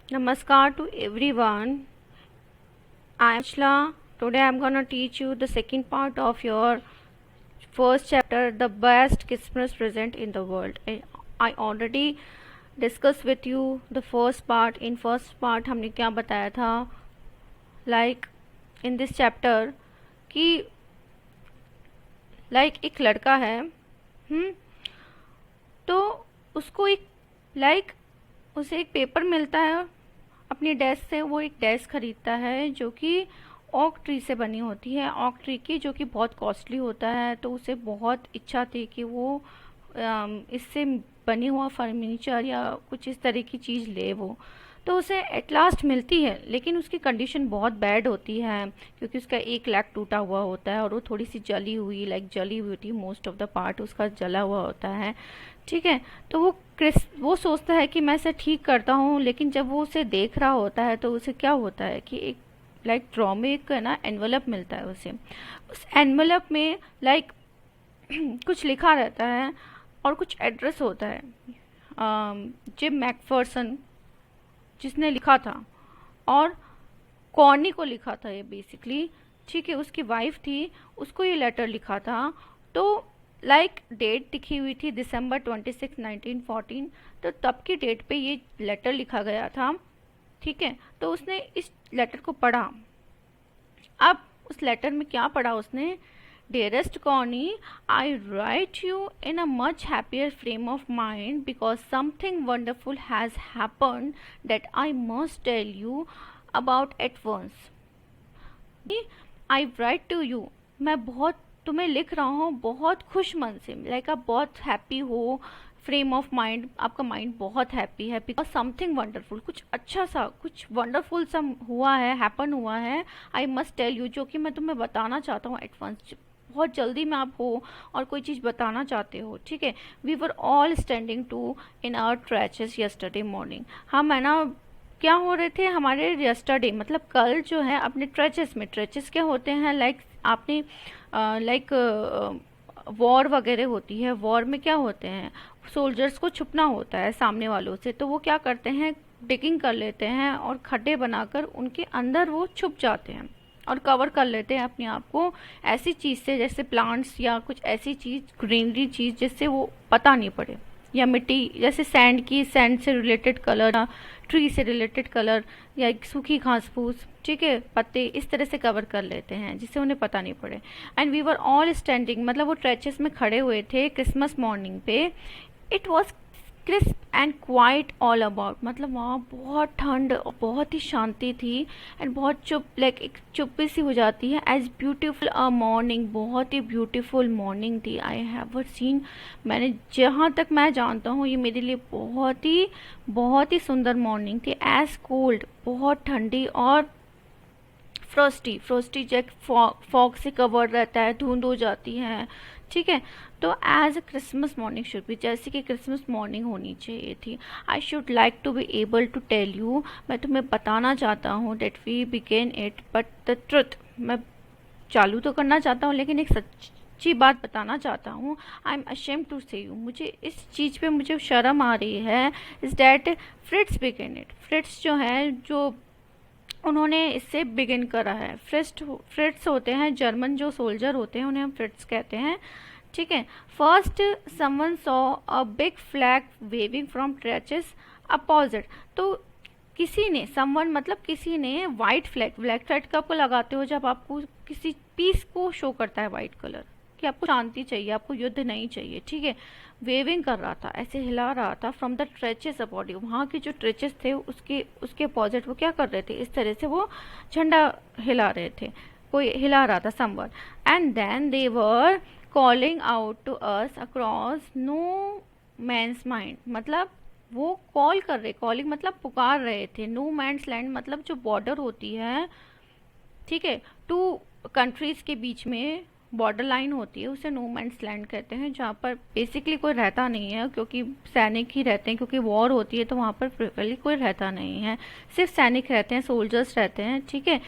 Namaskar to everyone. I am Shla. Today I am gonna teach you the second part of your first chapter, the best Christmas present in the world. I already discussed with you the first part. In first part हमने क्या बताया था, like in this chapter कि like एक लड़का है, तो उसको एक like उसे एक पेपर मिलता है अपनी डेस्क से। वो एक डेस्क खरीदता है जो कि ओक ट्री से बनी होती है, ओक ट्री की, जो कि बहुत कॉस्टली होता है। तो उसे बहुत इच्छा थी कि वो इससे बनी हुआ फर्नीचर या कुछ इस तरह की चीज़ ले वो। तो उसे एट लास्ट मिलती है, लेकिन उसकी कंडीशन बहुत बैड होती है क्योंकि उसका एक लेग टूटा हुआ होता है और वो थोड़ी सी जली हुई होती है। मोस्ट ऑफ द पार्ट उसका जला हुआ होता है, ठीक है। तो वो सोचता है कि मैं इसे ठीक करता हूँ, लेकिन जब वो उसे देख रहा होता है तो उसे क्या होता है कि एक ड्रॉ में एक ना एनवलप मिलता है उसे। उस एनवलप में कुछ लिखा रहता है और कुछ एड्रेस होता है। जिम मैकफर्सन जिसने लिखा था, और कॉर्नी को लिखा था ये बेसिकली, ठीक है। उसकी वाइफ थी, उसको ये लेटर लिखा था। तो डेट लिखी हुई थी दिसंबर 26 1914। तो तब की डेट पे ये लेटर लिखा गया था, ठीक है। तो उसने इस लेटर को पढ़ा। अब उस लेटर में क्या पढ़ा उसने? Dearest Connie, I write you in a much happier frame of mind because something wonderful has happened that I must tell you about at once. I write to you, मैं बहुत तुम्हें लिख रहा हूँ बहुत खुश मन से, आप बहुत हैप्पी हो, फ्रेम ऑफ माइंड, आपका माइंड बहुत हैप्पी है बिकॉज समथिंग वंडरफुल, कुछ अच्छा सा, कुछ वंडरफुल सा हुआ है, हैपन हुआ है। आई मस्ट टेल यू, जो कि मैं तुम्हें बताना चाहता हूँ एट वंस, बहुत जल्दी में आप हो और कोई चीज़ बताना चाहते हो, ठीक है। We were all standing to in our trenches yesterday morning. हम है ना क्या हो रहे थे हमारे यस्टरडे मतलब कल जो है अपने ट्रेचेस में। ट्रेचेस क्या होते हैं? आपने वॉर वगैरह होती है, वॉर में क्या होते हैं, सोल्जर्स को छुपना होता है सामने वालों से। तो वो क्या करते हैं, डिगिंग कर लेते हैं और खड्डे बनाकर उनके अंदर वो छुप जाते हैं और कवर कर लेते हैं अपने आप को ऐसी चीज़ से, जैसे प्लांट्स या कुछ ऐसी चीज़, ग्रीनरी चीज़, जिससे वो पता नहीं पड़े, या मिट्टी जैसे सैंड से रिलेटेड कलर, ट्री से रिलेटेड कलर, या एक सूखी घास फूस, ठीक है, पत्ते, इस तरह से कवर कर लेते हैं जिससे उन्हें पता नहीं पड़े। And we were all standing, मतलब वो ट्रेचेस में खड़े हुए थे क्रिसमस मॉर्निंग पे। It was crisp and quiet all about, मतलब वहाँ बहुत ठंड और बहुत ही शांति थी। एंड बहुत चुप, एक चुप्पी सी हो जाती है। एज ब्यूटीफुल अ मॉर्निंग, बहुत ही ब्यूटीफुल मॉर्निंग थी आई हैव सीन। मैंने जहाँ तक मैं जानता हूँ ये मेरे लिए बहुत ही सुंदर मॉर्निंग थी। एज कोल्ड, बहुत ठंडी, और फ्रोस्टी जैक, फॉग से कवर्ड रहता है, धुंध हो जाती है, ठीक है। तो as a Christmas morning should be, जैसे कि क्रिसमस मॉर्निंग होनी चाहिए थी। I should like to be able to tell you, मैं तुम्हें बताना चाहता हूँ that we begin it but the truth, मैं चालू तो करना चाहता हूँ लेकिन एक सच्ची बात बताना चाहता हूँ। I am ashamed to say you, मुझे इस चीज़ पे मुझे शर्म आ रही है। Is that Fritz began it, Fritz जो है, जो उन्होंने इससे बिगिन करा है। फ्रिट्स होते हैं जर्मन जो सोल्जर होते हैं, उन्हें हम फ्रिट्स कहते हैं, ठीक है। First someone saw a big flag waving from trenches opposite, तो किसी ने, समवन मतलब किसी ने, वाइट फ्लैग, ब्लैक फ्लैग कब लगाते हो? जब आपको किसी पीस को शो करता है वाइट कलर, कि आपको शांति चाहिए, आपको युद्ध नहीं चाहिए, ठीक है। वेविंग कर रहा था, ऐसे हिला रहा था फ्रॉम द ट्रेचेस अबाउट यू, वहाँ के जो ट्रेचेस थे उसके अपोजिट वो क्या कर रहे थे, इस तरह से वो झंडा हिला रहे थे, कोई हिला रहा था someone. And then they were calling out to us across no man's mind, मतलब वो कॉल कर रहे, कॉलिंग मतलब पुकार रहे थे। नो मैंस लैंड मतलब जो बॉर्डर होती है, ठीक है, टू कंट्रीज के बीच में बॉर्डर लाइन होती है, उसे नो मैंस लैंड कहते हैं, जहाँ पर बेसिकली कोई रहता नहीं है, क्योंकि सैनिक ही रहते हैं, क्योंकि वॉर होती है तो वहाँ पर प्रिफरली कोई रहता नहीं है, सिर्फ सैनिक रहते हैं, सोल्जर्स रहते हैं, ठीक है।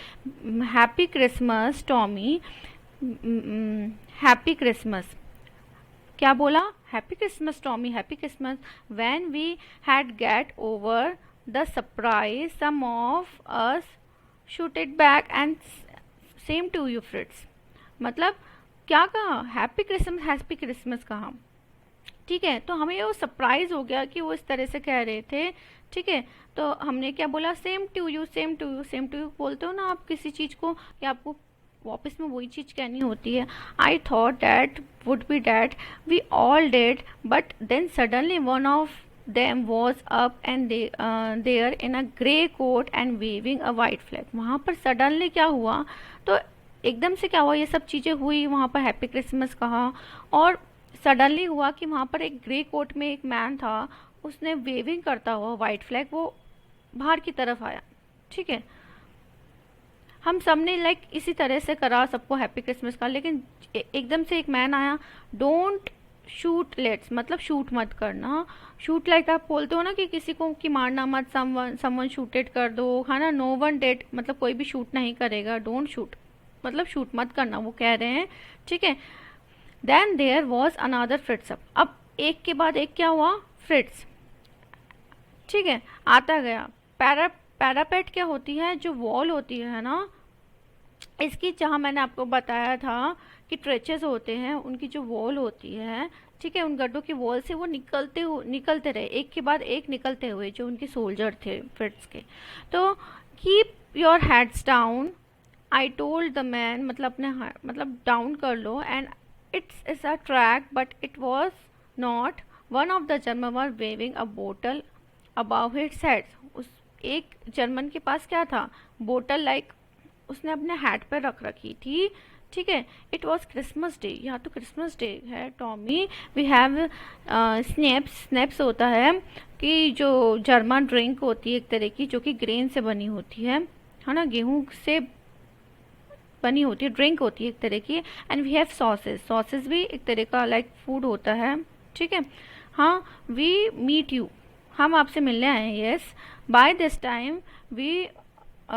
Happy Christmas Tommy, happy Christmas, क्या बोला? Happy Christmas Tommy, happy Christmas. When we had get over the surprise some of us shoot it back and same to you Fritz. मतलब क्या कहा, हैप्पी क्रिसमस कहा। ठीक है, तो हमें वो सरप्राइज हो गया कि वो इस तरह से कह रहे थे। ठीक है, तो हमने क्या बोला, same to you, same to you, same to you बोलते हो ना आप किसी चीज़ को, कि आपको वापस में वही चीज़ कहनी होती है। I thought that would be that we all dead, but then suddenly one of them was up and there in a grey coat and waving a white flag. वहाँ पर सडनली क्या हुआ, तो एकदम से क्या हुआ, ये सब चीज़ें हुई, वहाँ पर हैप्पी क्रिसमस कहा, और सडनली हुआ कि वहाँ पर एक ग्रे कोट में एक मैन था, उसने वेविंग करता हुआ वाइट फ्लैग वो बाहर की तरफ आया। ठीक है, हम सब ने लाइक इसी तरह से करा सबको हैप्पी क्रिसमस का, लेकिन एकदम से एक मैन आया, डोंट शूट लेट्स, मतलब शूट मत करना। शूट लाइक आप बोलते हो ना कि किसी को कि मारना मत, समवन शूटेड कर दो, है ना। नो वन डेड, मतलब कोई भी शूट नहीं करेगा। डोंट शूट मतलब शूट मत करना, वो कह रहे हैं। ठीक है, then there was another Fritz up. अब एक के बाद एक क्या हुआ, फ्रिट्स। ठीक है, आता गया। पैरापेट क्या होती है, जो वॉल होती है ना, इसकी जहाँ मैंने आपको बताया था कि ट्रेचेस होते हैं, उनकी जो वॉल होती है, ठीक है, उन गड्ढों की वॉल से वो निकलते रहे, एक के बाद एक निकलते हुए, जो उनके सोल्जर थे फ्रिट्स के। तो keep your heads down, I told the man, मतलब अपने मतलब डाउन कर लो, and it's is a track but it was not. One of the German were waving a bottle above his head. उस एक जर्मन के पास क्या था, बोतल लाइक उसने अपने हैट पे रख रखी थी। ठीक है, इट वॉज क्रिसमस डे, यहाँ तो क्रिसमस डे है टॉमी। वी हैव स्नैप्स होता है कि जो जर्मन ड्रिंक होती है एक तरह की, जो कि ग्रेन से बनी होती है ना, गेहूं से बनी होती है, ड्रिंक होती है एक तरह की। एंड वी हैव सॉसेस भी एक तरह का लाइक फूड होता है। ठीक है, हाँ, वी मीट यू, हम आपसे मिलने आए हैं। Yes, by this time we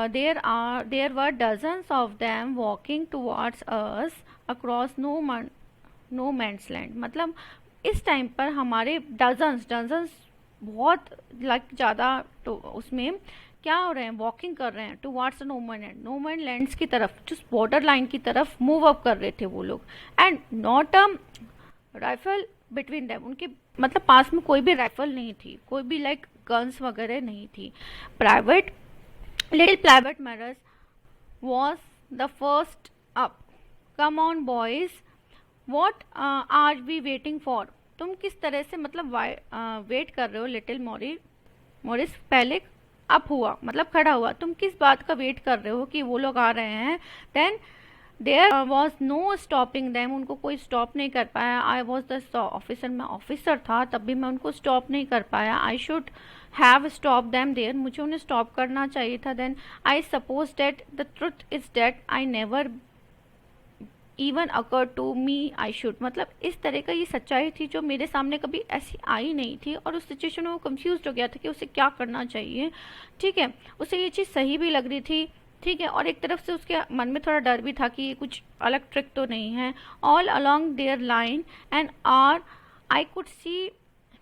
there were dozens of them walking towards us across no man's land। मतलब इस टाइम पर हमारे डजन्स बहुत लाइक ज़्यादा, तो उसमें क्या हो रहे हैं, वॉकिंग कर रहे हैं टुवार्ड्स नो मैन लैंड्स की तरफ, जो बॉर्डर लाइन की तरफ मूव अप कर रहे थे वो लोग। And not a rifle between them, उनके मतलब पास में कोई भी राइफल नहीं थी, कोई भी लाइक गन्स वगैरह नहीं थी। Little private Matters was the first up. Come on boys, what are we waiting for? तुम किस तरह से मतलब वेट कर रहे हो। लिटिल मॉरिस पहले अप हुआ, मतलब खड़ा हुआ, तुम किस बात का वेट कर रहे हो कि वो लोग आ रहे हैं। Then there was no stopping them, उनको कोई स्टॉप नहीं कर पाया। आई वॉज द ऑफिसर, मैं ऑफिसर था तब भी मैं उनको स्टॉप नहीं कर पाया। I should have stop them there, मुझे उन्हें स्टॉप करना चाहिए था। Then I suppose that the truth is that I never even occur to me I should, मतलब इस तरह का ये सच्चाई थी जो मेरे सामने कभी ऐसी आई नहीं थी, और उस सिचुएशन में वो कंफ्यूज हो गया था कि उसे क्या करना चाहिए। ठीक है, उसे ये चीज़ सही भी लग रही थी। ठीक है, और एक तरफ से उसके मन में थोड़ा डर भी था कि ये कुछ अलग ट्रिक तो नहीं है। All along their line and our I could see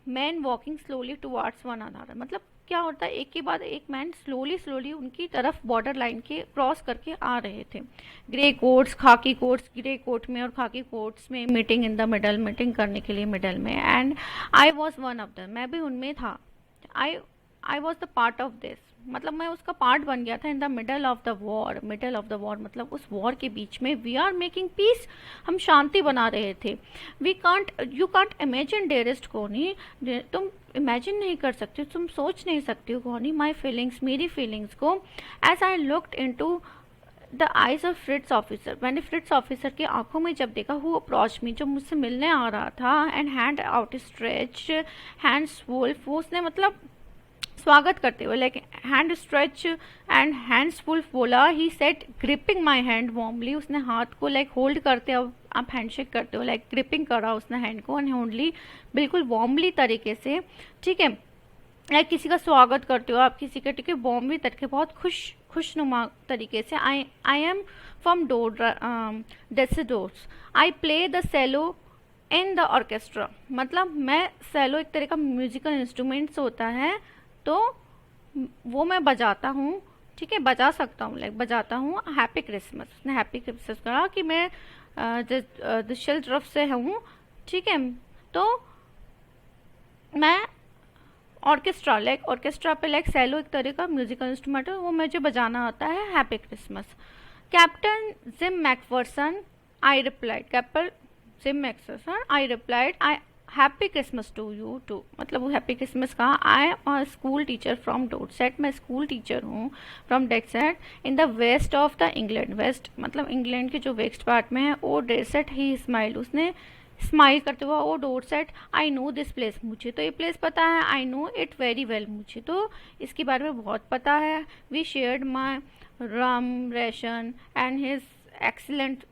man walking slowly towards one another, मतलब क्या होता है, एक के बाद एक मैन स्लोली उनकी तरफ बॉर्डर लाइन के क्रॉस करके आ रहे थे। ग्रे कोट्स, खाकी कोट्स, ग्रे कोट में और खाकी कोट्स में, meeting in the middle, meeting करने के लिए मिडल में। And I was one of them, मैं भी उनमें था। आई was the part of this, मतलब मैं उसका पार्ट बन गया था। In the middle of the war मतलब उस वॉर के बीच में। वी आर मेकिंग पीस, हम शांति बना रहे थे। यू कांट इमेजिन डेयरेस्ट कोनी, तुम इमेजिन नहीं कर सकते, तुम सोच नहीं सकती हो कोनी, माई फीलिंग्स, मेरी फीलिंग्स को। As I looked into the eyes of Fritz officer, मैंने फ्रिट्स ऑफिसर की आंखों में जब देखा, हु अप्रोच मी, जो मुझसे मिलने आ रहा था। And hand out stretch, hands वुल्फ, वो उसने मतलब स्वागत करते हुए like hand stretch and hands full बोला। He said gripping my hand warmly, उसने हाथ को लाइक होल्ड करते, अब आप हैंडशेक करते हो, लाइक ग्रिपिंग करा उसने हैंड को अनहोल्डली, बिल्कुल वार्मली तरीके से। ठीक है, लाइक किसी का स्वागत करते हो आप, किसी के, ठीक है, वार्मली तरीके, बहुत खुशनुमा तरीके से। I am from Dusseldorf, I play the cello in the orchestra, मतलब मैं सेलो एक तरह का म्यूजिकल इंस्ट्रूमेंट्स होता है, तो वो मैं बजाता हूँ, ठीक है, बजा सकता हूँ, लाइक बजाता हूँ हैप्पी क्रिसमस। उसने हैप्पी क्रिसमस कहा कि मैं दिशल तरफ से हूँ, ठीक है। तो मैं ऑर्केस्ट्रा पे लाइक सेलो एक तरह का म्यूजिकल इंस्ट्रूमेंट है, वो मुझे बजाना आता है happy Christmas. Captain Jim McPherson, I replied, captain Jim McPherson, I replied, I happy Christmas to you too. मतलब वो हैप्पी क्रिसमस कहा। I am a school teacher from Dorset, मैं स्कूल टीचर हूँ from Dorset in the west of the England. West मतलब England के जो west part में है। ओ डेसेट ही स्माइल, उसने स्माइल करते हुआ, oh Dorset I know this place, मुझे तो ये प्लेस पता है, I know it very well, मुझे तो इसके बारे में बहुत पता है। We shared my rum ration and his excellent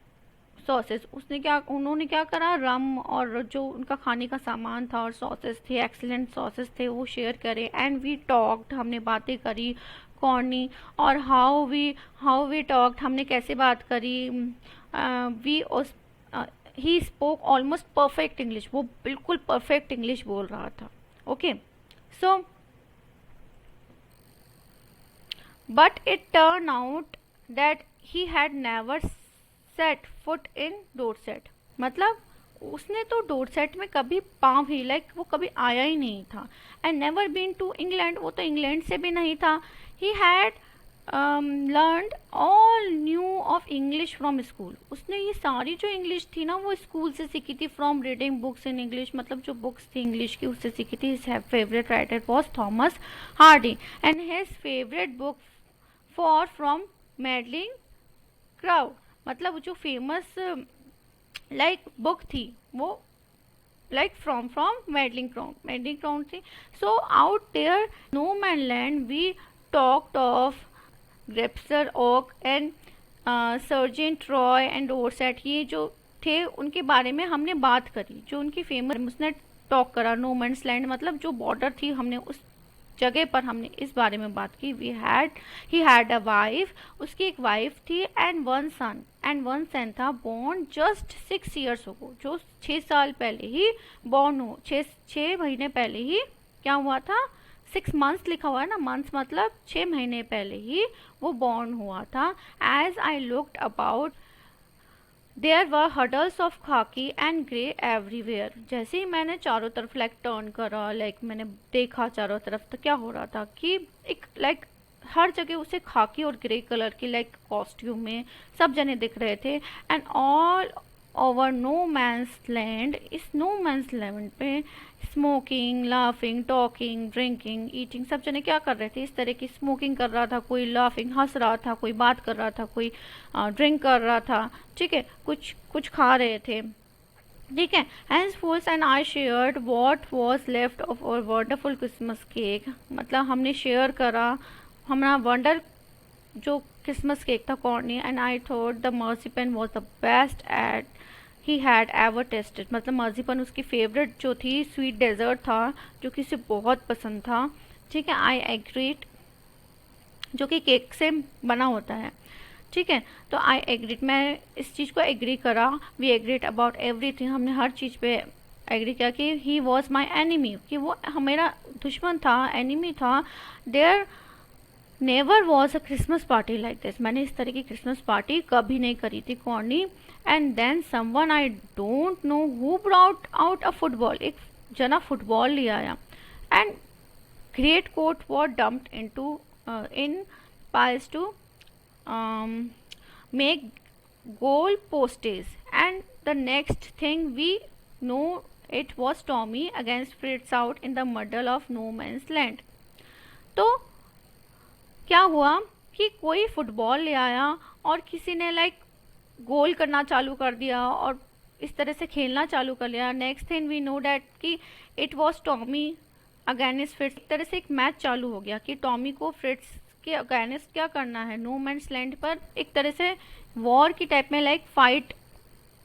sausages, उन्होंने क्या करा, रम और जो उनका खाने का सामान था और सॉसेस थे, एक्सीलेंट सॉसेस थे, वो शेयर करे। एंड वी टॉक्ड, हमने बातें करी, कॉर्नी। और हाउ वी टॉक्ड, हमने कैसे बात करी। We he spoke almost perfect English, वो बिल्कुल परफेक्ट इंग्लिश बोल रहा था। Okay, so but it turn out that he had never set foot in Dorset, मतलब उसने तो डोरसेट में कभी पाँव ही, लाइक वो कभी आया ही नहीं था। And never been to England, वो तो इंग्लैंड से भी नहीं था। He had learned all knew of English from school, उसने ये सारी जो इंग्लिश थी ना वो स्कूल से सीखी थी। From reading books in English, मतलब जो बुक्स थी इंग्लिश की उससे सीखी थी। His favourite writer was Thomas Hardy and his favourite book for from meddling crowd, मतलब जो फेमस लाइक बुक थी वो लाइक फ्रॉम मेडलिंग क्राउड थी। So out there no man land we talked of grapes oak and sergeant Roy and Dorset, ये जो थे उनके बारे में हमने बात करी, जो उनकी फेमस, उसने टॉक करा। नो मैन्स लैंड मतलब जो बॉर्डर थी, हमने उस जगह पर हमने इस बारे में बात की। ही हैड अ वाइफ, उसकी एक वाइफ थी, एंड वन सन था, बॉर्न जस्ट 6 years ago, जो 6 साल पहले ही बॉर्न हो, 6 महीने पहले ही क्या हुआ था, 6 months लिखा हुआ है ना, मंथ्स मतलब 6 महीने पहले ही वो बॉर्न हुआ था। As I looked about there were huddles of khaki and grey everywhere, जैसे ही मैंने चारों तरफ लाइक टर्न करा, लाइक मैंने देखा चारों तरफ, तो क्या हो रहा था कि एक लाइक हर जगह उसे खाकी और ग्रे कलर की लाइक कॉस्ट्यूम में सब जने दिख रहे थे। And all over no man's land, इस नो मैंस लैंड पे smoking, laughing, talking, drinking, eating, सब जने क्या कर रहे थे, इस तरह की स्मोकिंग कर रहा था, कोई लाफिंग हंस रहा था, कोई बात कर रहा था, कोई ड्रिंक कर रहा था, ठीक है, कुछ खा रहे थे, ठीक है। henceforth and I shared what was left of our wonderful Christmas cake, मतलब हमने शेयर करा हमारा वंडर जो क्रिसमस केक था corny. And I thought the marzipan was the best at he had ever tasted, मतलब मर्जीपन उसकी favourite जो थी, स्वीट डेजर्ट था जो कि उसे बहुत पसंद था, ठीक है। आई एग्रीड, जो कि केक से बना होता है, ठीक है। तो आई एग्रीड, मैं इस चीज़ को एग्री करा। वी एग्रीड अबाउट एवरीथिंग, हमने हर चीज़ पे एग्री किया कि ही वॉज माई एनिमी, कि वो मेरा दुश्मन था, एनिमी था। There never was a Christmas party like this, मैंने इस तरह की क्रिसमस पार्टी कभी नहीं करी थी कॉर्नी। And then someone I don't know who brought out a football, एक जना फुटबॉल ले आया। And great coat was dumped into in piles to make goal postage, and the next thing we know it was Tommy against Fritz out in the middle of no man's land। तो क्या हुआ कि कोई football ले आया और किसी ने लाइक गोल करना चालू कर दिया और इस तरह से खेलना चालू कर लिया। Next thing we know that कि it was Tommy against Fritz, एक तरह से एक मैच चालू हो गया कि टॉमी को फ्रिट्स के अगेंस्ट क्या करना है, नो मैन्स लैंड पर एक तरह से वॉर की टाइप में लाइक फाइट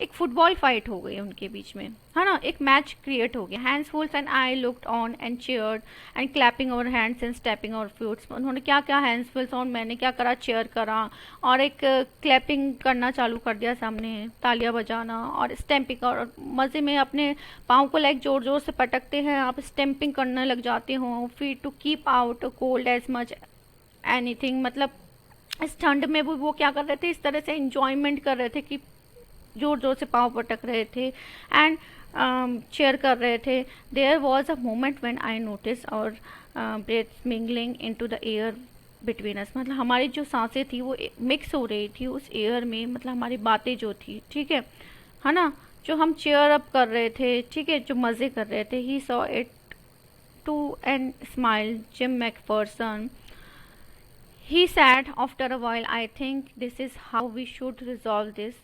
एक फुटबॉल फाइट हो गई उनके बीच में, है ना, एक मैच क्रिएट हो गया। Hans Wolf and I looked on and cheered and clapping our hands and stepping our foots. उन्होंने क्या क्या, हैंस वुल्फ और मैंने क्या करा, चेयर करा और एक क्लैपिंग करना चालू कर दिया, सामने तालियां बजाना और स्टैम्पिंग, और मज़े में अपने पाँव को लाइक जोर जोर से पटकते हैं आप, स्टैम्पिंग करने लग जाते हो, फिर to keep out cold as much anything. मतलब इस ठंड में भी वो क्या कर रहे थे, इस तरह से इंजॉयमेंट कर रहे थे कि जोर जोर से पाँव पटक रहे थे एंड चेयर कर रहे थे। There was a moment when I notice our breath mingling into the air between us. मतलब हमारी जो सांसें थी वो मिक्स हो रही थी उस एयर में, मतलब हमारी बातें जो थी, ठीक है ना, जो हम चेयर अप कर रहे थे, ठीक है, जो मज़े कर रहे थे। He saw it too and smile Jim McPherson. He said after a while, I think this is how we should resolve this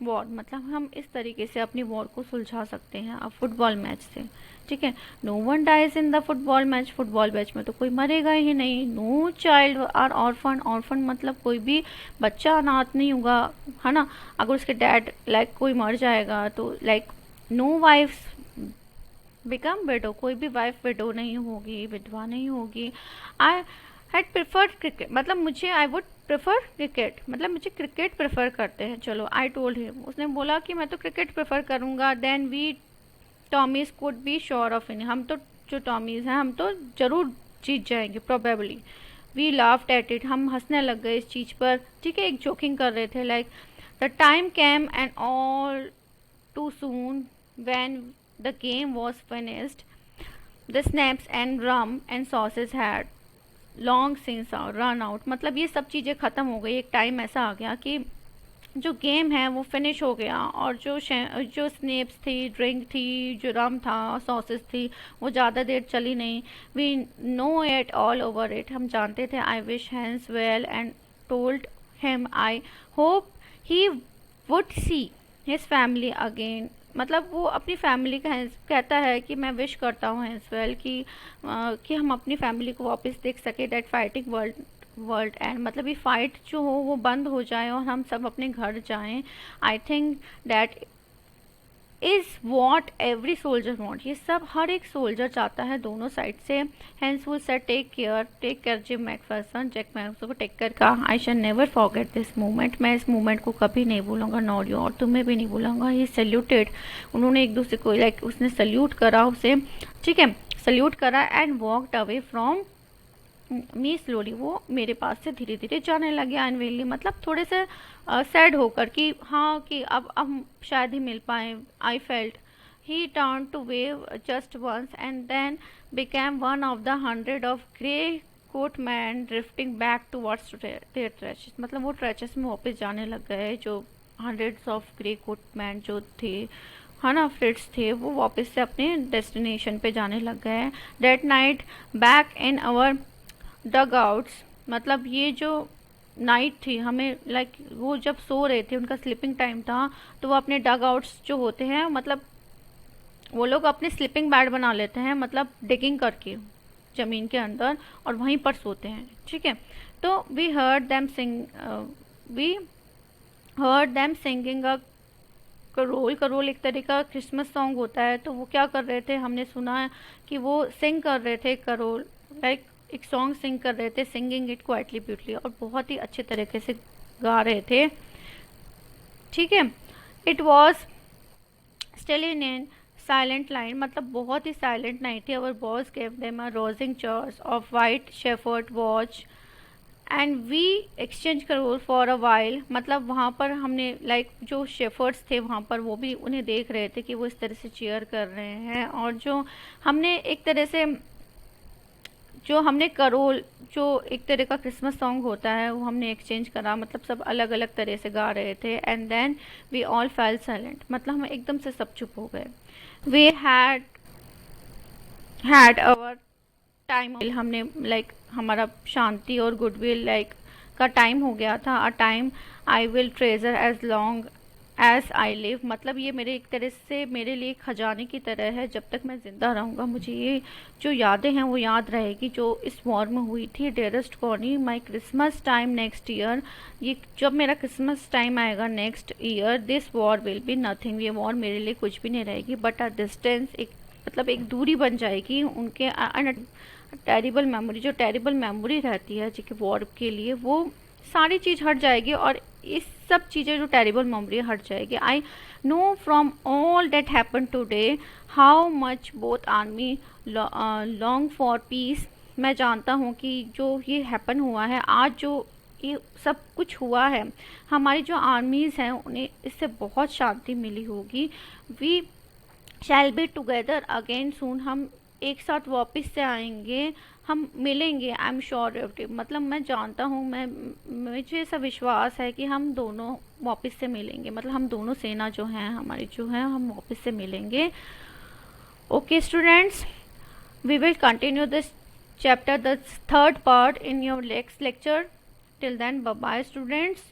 war। मतलब हम इस तरीके से अपनी वॉर को सुलझा सकते हैं अब फुटबॉल मैच से, ठीक है। No one dies in the football match. Football match में तो कोई मरेगा ही नहीं। No child are orphan. Orphan मतलब कोई भी बच्चा अनाथ नहीं होगा, है ना। अगर उसके डैड लाइक कोई मर जाएगा तो like no wives become widow. कोई भी वाइफ विडो नहीं होगी, विधवा नहीं होगी। I had preferred cricket. मतलब मुझे, आई वुड प्रेफर क्रिकेट, मतलब मुझे क्रिकेट प्रेफर करते हैं। चलो, आई टोल्ड हिम, उसने बोला कि मैं तो क्रिकेट प्रेफर करूँगा। Then we Tommies could be sure of in. हम तो जो टॉमीज हैं हम तो ज़रूर जीत जाएंगे probably. We laughed at it. हम हंसने लग गए इस चीज़ पर, ठीक है, एक जोकिंग कर रहे थे। Like the time came and all too soon when the game was finished the snaps and rum and sausage had long since run out. मतलब ये सब चीज़ें ख़त्म हो गई। एक टाइम ऐसा आ गया कि जो गेम है वो फिनिश हो गया और जो स्नेप्स थी, ड्रिंक थी, जो रम था, सॉसेस थी, वो ज़्यादा देर चली नहीं। We know it all over it. हम जानते थे। I wish Hans well and told him I hope he would see his family again. मतलब वो अपनी फैमिली का कहता है कि मैं विश करता हूँ हैंसवेल कि हम अपनी फैमिली को वापस देख सके। दैट फाइटिंग वर्ल्ड एंड, मतलब ये फाइट जो हो वो बंद हो जाए और हम सब अपने घर जाएं। I think that is what every soldier want. ये सब हर एक सोल्जर चाहता है दोनों साइड से। Hans would say take care Jim McPherson. Jack McPherson को टेक केयर का। I shall never forget this moment. मैं इस मोमेंट को कभी नहीं भूलूंगा, नॉर यू, और तुम्हें भी नहीं भूलूंगा। ही सल्यूटेड। उन्होंने एक दूसरे को लाइक उसने सल्यूट करा उसे, ठीक है, सल्यूट करा and walked away from me slowly. वो मेरे पास से धीरे धीरे जाने लगे अनविलली, मतलब थोड़े से सैड होकर कि हाँ कि अब हम शायद ही मिल पाए। I felt he turn to wave just once and then became one of the 100 of grey coat man drifting back towards their trenches. मतलब वो ट्रेचेस में वापस जाने लग गए। जो 100 ऑफ ग्रे कोट मैन जो थे, है ना, फ्रिट्स थे, वो वापस से अपने डेस्टिनेशन पे जाने लग गए। That night back in our dugouts. मतलब ये जो नाइट थी, हमें लाइक वो जब सो रहे थे, उनका स्लीपिंग टाइम था, तो वो अपने डग आउट्स जो होते हैं, मतलब वो लोग अपने स्लीपिंग बैड बना लेते हैं, मतलब डिगिंग करके ज़मीन के अंदर, और वहीं पर सोते हैं, ठीक है। तो we heard them singing a carol. Carol एक तरह का क्रिसमस सॉन्ग होता है। तो वो क्या कर रहे थे, हमने सुना कि वो सिंग कर रहे थे करोल, लाइक एक सॉन्ग सिंग कर रहे थे, सिंगिंग इट क्वाइटली ब्यूटली, और बहुत ही अच्छे तरीके से गा रहे थे, ठीक है। It was still in silent line. मतलब बहुत ही साइलेंट नाइट थी। Our boss gave them a rousing church of white shepherd watch and we exchange carol for a while. मतलब वहाँ पर हमने लाइक जो शेफर्ड्स थे वहाँ पर, वो भी उन्हें देख रहे थे कि वो इस तरह से चीयर कर रहे हैं, और जो हमने एक तरह से जो हमने करोल, जो एक तरह का क्रिसमस सॉन्ग होता है, वो हमने एक्सचेंज करा। मतलब सब अलग अलग तरह से गा रहे थे। And then we all fell silent. मतलब हम एकदम से सब चुप हो गए। We had our time. हमने लाइक हमारा शांति और गुडविल लाइक का टाइम हो गया था। A time I will treasure as long as I live, मतलब ये मेरे एक तरह से मेरे लिए खजाने की तरह है। जब तक मैं ज़िंदा रहूँगा मुझे ये जो यादें हैं वो याद रहेगी जो इस वॉर में हुई थी। डियरेस्ट कॉनी, माई क्रिसमस टाइम नेक्स्ट ईयर, ये जब मेरा क्रिसमस टाइम आएगा next year, this war will be nothing, ये वॉर मेरे लिए कुछ भी नहीं रहेगी, बट अ डिस्टेंस, एक मतलब एक दूरी बन जाएगी उनके। टेरिबल मेमोरी, जो टेरिबल मेमोरी रहती है जो कि वॉर के लिए, वो सारी चीज़ हट जाएगी और इस सब चीज़ें जो टेरिबल मेमोरी हट जाएगी। I know from all that happen today how much both army long for piece, मैं जानता हूँ कि जो ये हैपन हुआ है आज, जो ये सब कुछ हुआ है, हमारी जो आर्मीज़ हैं उन्हें इससे बहुत शांति मिली होगी। We shall be together again soon, हम एक साथ वापस से आएंगे, हम मिलेंगे। आई एम श्योर, मतलब मैं जानता हूँ, मुझे ऐसा विश्वास है कि हम दोनों वापस से मिलेंगे, मतलब हम दोनों सेना जो हैं हमारी जो है, हम वापस से मिलेंगे। Okay students, we will continue this chapter, the third part, in your next lecture. Till then, bye bye students.